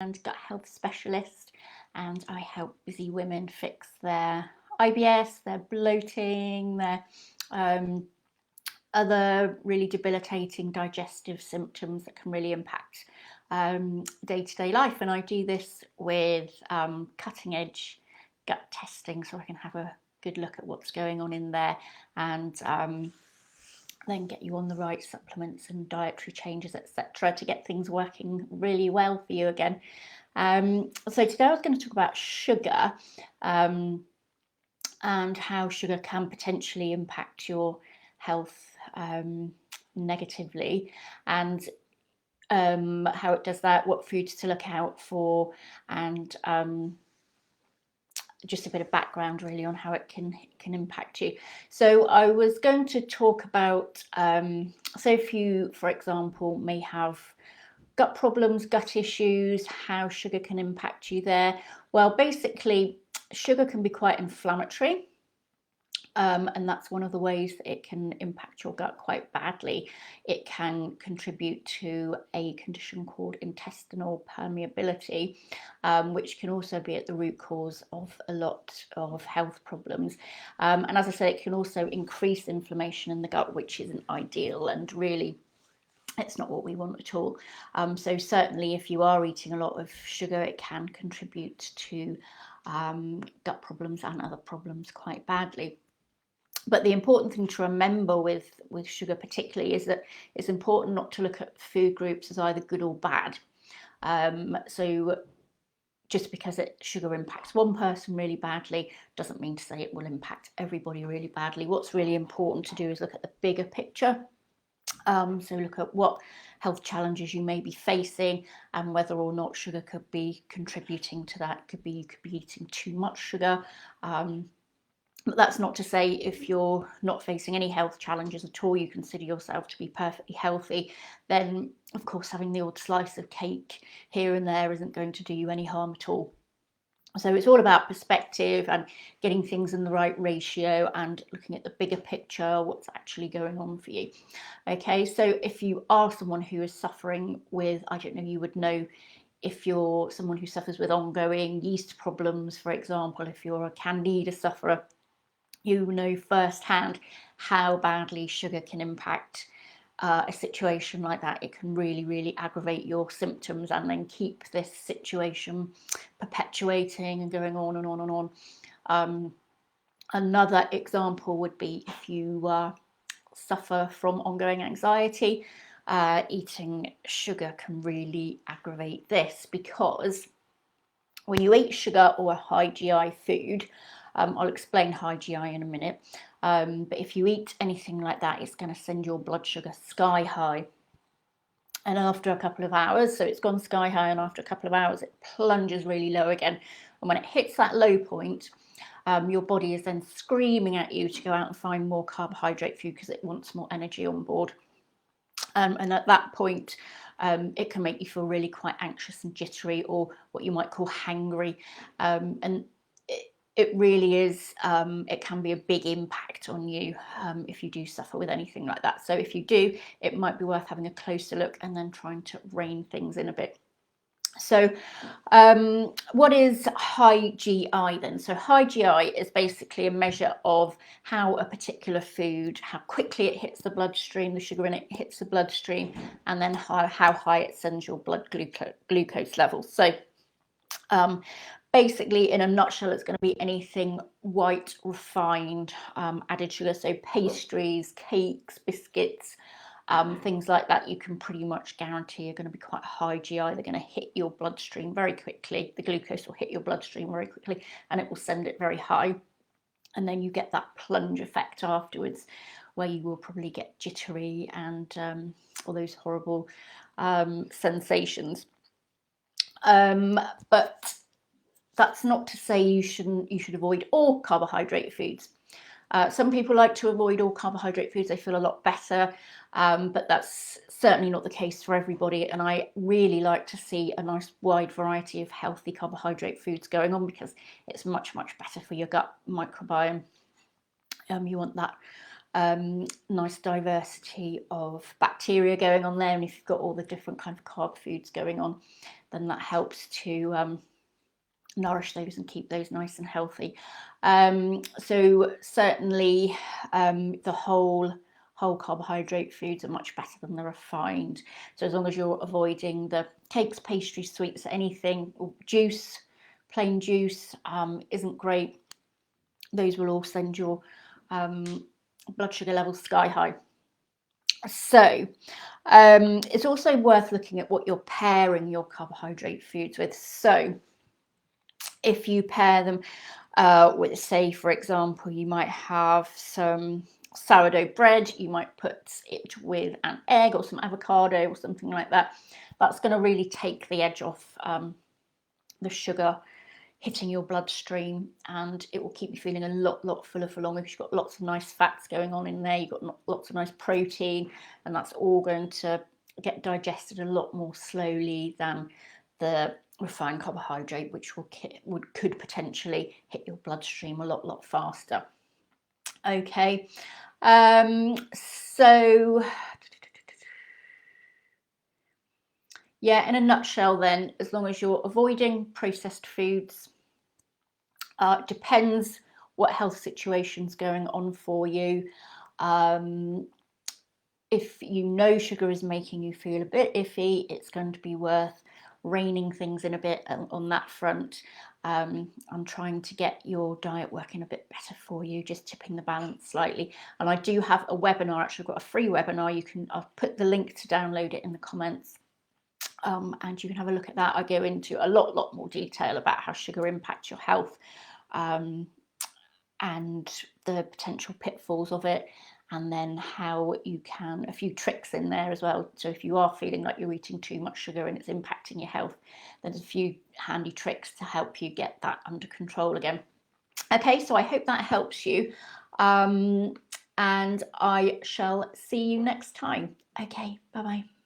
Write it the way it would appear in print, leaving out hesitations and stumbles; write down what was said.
and gut health specialist, and I help busy women fix their IBS, their bloating, their other really debilitating digestive symptoms that can really impact day-to-day life. And I do this with cutting edge gut testing, so I can have a good look at what's going on in there, and then get you on the right supplements and dietary changes, etc., to get things working really well for you again. So today I was going to talk about sugar and how sugar can potentially impact your health negatively, and how it does that, what foods to look out for, and just a bit of background really on how it can impact you. So I was going to talk about, so if you, for example, may have gut problems, gut issues, how sugar can impact you there. Well, basically, sugar can be quite inflammatory. And that's one of the ways that it can impact your gut quite badly. It can contribute to a condition called intestinal permeability, which can also be at the root cause of a lot of health problems. And as I said, it can also increase inflammation in the gut, which isn't ideal, and really it's not what we want at all. So certainly if you are eating a lot of sugar, it can contribute to gut problems and other problems quite badly. But the important thing to remember with sugar particularly is that it's important not to look at food groups as either good or bad. So just because sugar impacts one person really badly doesn't mean to say it will impact everybody really badly. What's really important to do is look at the bigger picture. So look at what health challenges you may be facing and whether or not sugar could be contributing to that. You could be eating too much sugar. But that's not to say if you're not facing any health challenges at all, you consider yourself to be perfectly healthy, then of course having the odd slice of cake here and there isn't going to do you any harm at all. So it's all about perspective and getting things in the right ratio and looking at the bigger picture, what's actually going on for you. Okay, so if you are someone who is suffering with, I don't know, you would know if you're someone who suffers with ongoing yeast problems, for example, if you're a candida sufferer, you know firsthand how badly sugar can impact a situation like that. It can really, really aggravate your symptoms and then keep this situation perpetuating and going on and on and on. Another example would be if you suffer from ongoing anxiety, eating sugar can really aggravate this, because when you eat sugar or a high GI food, I'll explain high GI in a minute, but if you eat anything like that, it's going to send your blood sugar sky high. And after a couple of hours, so it's gone sky high, and after a couple of hours, it plunges really low again. And when it hits that low point, your body is then screaming at you to go out and find more carbohydrate food because it wants more energy on board. And at that point, it can make you feel really quite anxious and jittery, or what you might call hangry. And it really is, it can be a big impact on you if you do suffer with anything like that. So if you do, it might be worth having a closer look and then trying to rein things in a bit. So what is high GI then? So high GI is basically a measure of how a particular food, how quickly it hits the bloodstream, the sugar in it hits the bloodstream, and then how high it sends your blood glucose levels. So basically, in a nutshell, it's going to be anything white, refined, added sugar. So pastries, cakes, biscuits, things like that, you can pretty much guarantee are going to be quite high GI. They're going to hit your bloodstream very quickly. The glucose will hit your bloodstream very quickly, and it will send it very high. And then you get that plunge effect afterwards, where you will probably get jittery and all those horrible sensations. But that's not to say you should avoid all carbohydrate foods. Some people like to avoid all carbohydrate foods. They feel a lot better, but that's certainly not the case for everybody. And I really like to see a nice wide variety of healthy carbohydrate foods going on, because it's much, much better for your gut microbiome. You want that nice diversity of bacteria going on there. And if you've got all the different kind of carb foods going on, then that helps to nourish those and keep those nice and healthy. So certainly the whole carbohydrate foods are much better than the refined. So as long as you're avoiding the cakes, pastries, sweets, anything, juice, plain juice isn't great. Those will all send your blood sugar levels sky high. So it's also worth looking at what you're pairing your carbohydrate foods with. So if you pair them with, say, for example, you might have some sourdough bread, you might put it with an egg or some avocado or something like that. That's going to really take the edge off the sugar hitting your bloodstream, and it will keep you feeling a lot fuller for longer because you've got lots of nice fats going on in there, you've got lots of nice protein, and that's all going to get digested a lot more slowly than the refined carbohydrate, which could potentially hit your bloodstream a lot faster. Okay, so yeah, in a nutshell then, as long as you're avoiding processed foods, depends what health situation's going on for you. If you know sugar is making you feel a bit iffy, it's going to be worth reining things in a bit on that front. I'm trying to get your diet working a bit better for you, just tipping the balance slightly. And I do have a webinar, actually I've got a free webinar. I'll put the link to download it in the comments. And you can have a look at that. I go into a lot more detail about how sugar impacts your health and the potential pitfalls of it, and then how you can, a few tricks in there as well. So if you are feeling like you're eating too much sugar and it's impacting your health, there's a few handy tricks to help you get that under control again. Okay, so I hope that helps you, and I shall see you next time. Okay, bye bye.